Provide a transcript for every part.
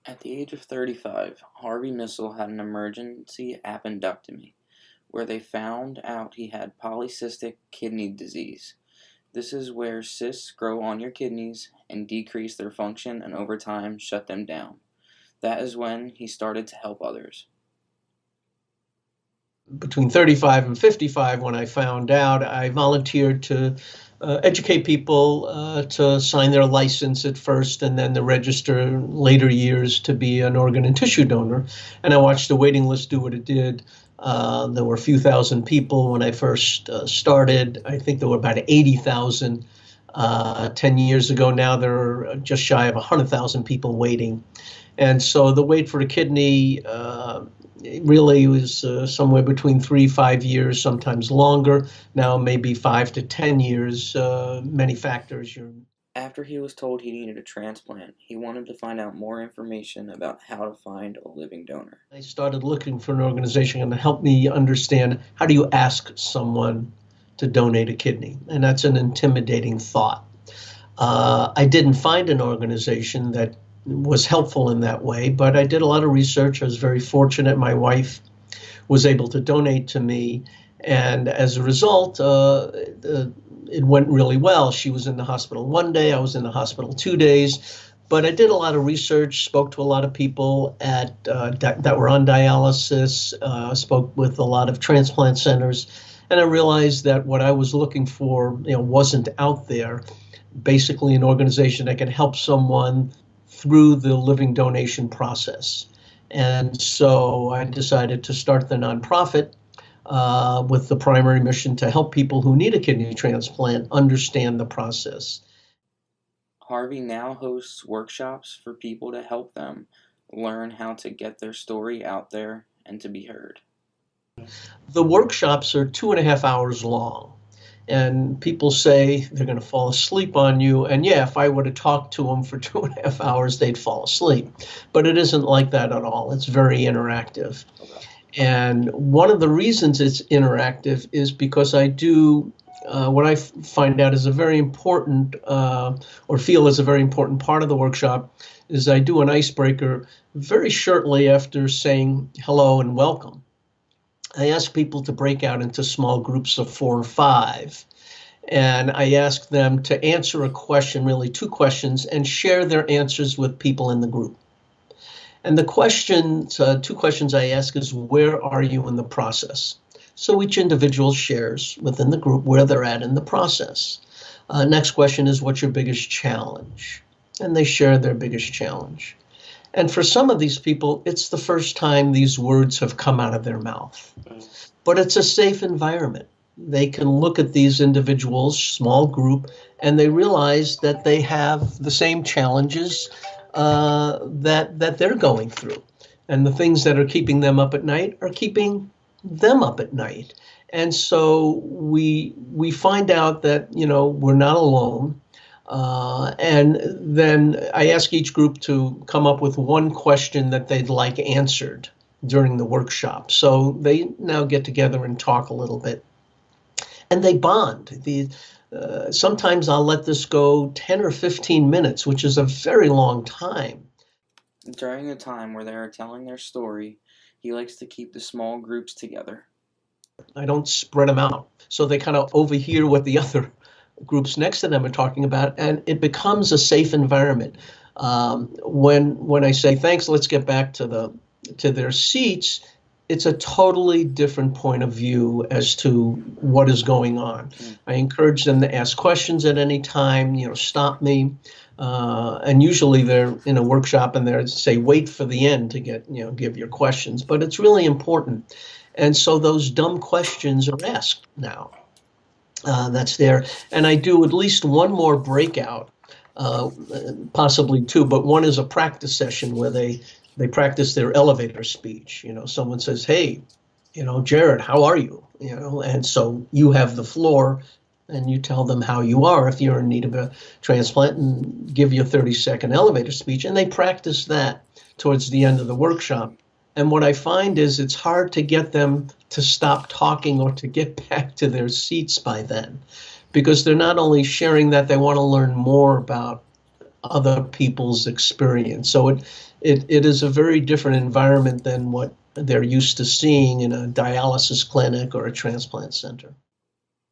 At the age of 35, Harvey Missel had an emergency appendectomy where they found out he had polycystic kidney disease. This is where cysts grow on your kidneys and decrease their function and over time shut them down. That is when he started to help others. Between 35 and 55, when I found out, I volunteered to educate people to sign their license at first and then to register in later years to be an organ and tissue donor. And I watched the waiting list do what it did. There were a few thousand people when I first started. I think there were about 80,000 10 years ago. Now there are just shy of 100,000 people waiting. And so the wait for a kidney it really was somewhere between 3-5 years, sometimes longer. Now maybe 5 to 10 years. Many factors. After he was told he needed a transplant, he wanted to find out more information about how to find a living donor. I started looking for an organization to help me understand how do you ask someone to donate a kidney, and that's an intimidating thought. I didn't find an organization that was helpful in that way, but I did a lot of research. I was very fortunate. My wife was able to donate to me, and as a result, it went really well. She was in the hospital one day, I was in the hospital 2 days, but I did a lot of research, spoke to a lot of people that were on dialysis, spoke with a lot of transplant centers, and I realized that what I was looking for, wasn't out there. Basically, an organization that can help someone through the living donation process. And so I decided to start the nonprofit with the primary mission to help people who need a kidney transplant understand the process. Harvey now hosts workshops for people to help them learn how to get their story out there and to be heard. The workshops are 2.5 hours long. And people say they're going to fall asleep on you. And yeah, if I were to talk to them for 2.5 hours, they'd fall asleep. But it isn't like that at all. It's very interactive. And one of the reasons it's interactive is because I do what I find out is a very important, or feel is a very important part of the workshop, is I do an icebreaker very shortly after saying hello and welcome. I ask people to break out into small groups of 4 or 5. And I ask them to answer a question, really 2 questions, and share their answers with people in the group. And the questions, 2 questions I ask is, where are you in the process? So each individual shares within the group where they're at in the process. Next question is, what's your biggest challenge? And they share their biggest challenge. And for some of these people, it's the first time these words have come out of their mouth. But it's a safe environment. They can look at these individuals, small group, and they realize that they have the same challenges that they're going through. And the things that are keeping them up at night are keeping them up at night. And so we find out that, we're not alone. And then I ask each group to come up with one question that they'd like answered during the workshop. So they now get together and talk a little bit. And they bond. Sometimes I'll let this go 10 or 15 minutes, which is a very long time. During the time where they are telling their story, he likes to keep the small groups together. I don't spread them out. So they kind of overhear what the other groups next to them are talking about, and it becomes a safe environment. When I say thanks, let's get back to their seats, it's a totally different point of view as to what is going on. I encourage them to ask questions at any time, stop me. And usually they're in a workshop and they say, wait for the end to give your questions. But it's really important. And so those dumb questions are asked now. That's there. And I do at least one more breakout, possibly 2, but one is a practice session where they practice their elevator speech. Someone says, hey, Jared, how are you? And so you have the floor and you tell them how you are if you're in need of a transplant and give you a 30-second elevator speech. And they practice that towards the end of the workshop. And what I find is it's hard to get them to stop talking or to get back to their seats by then, because they're not only sharing that they want to learn more about other people's experience. So it is a very different environment than what they're used to seeing in a dialysis clinic or a transplant center.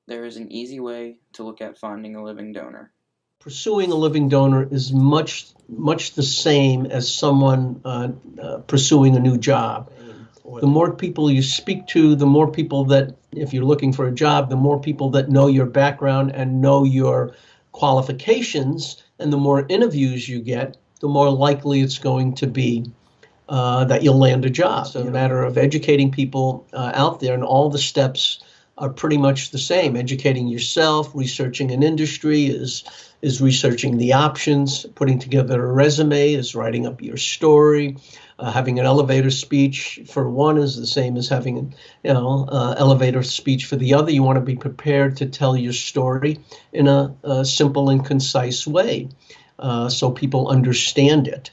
There is an easy way to look at finding a living donor. Pursuing a living donor is much the same as someone pursuing a new job. The more people you speak to, the more people that, if you're looking for a job, the more people that know your background and know your qualifications, and the more interviews you get, the more likely it's going to be that you'll land a job. It's a matter of educating people out there, and all the steps are pretty much the same. Educating yourself, researching an industry is researching the options, putting together a resume is writing up your story. Having an elevator speech for one is the same as having an elevator speech for the other. You want to be prepared to tell your story in a simple and concise way so people understand it.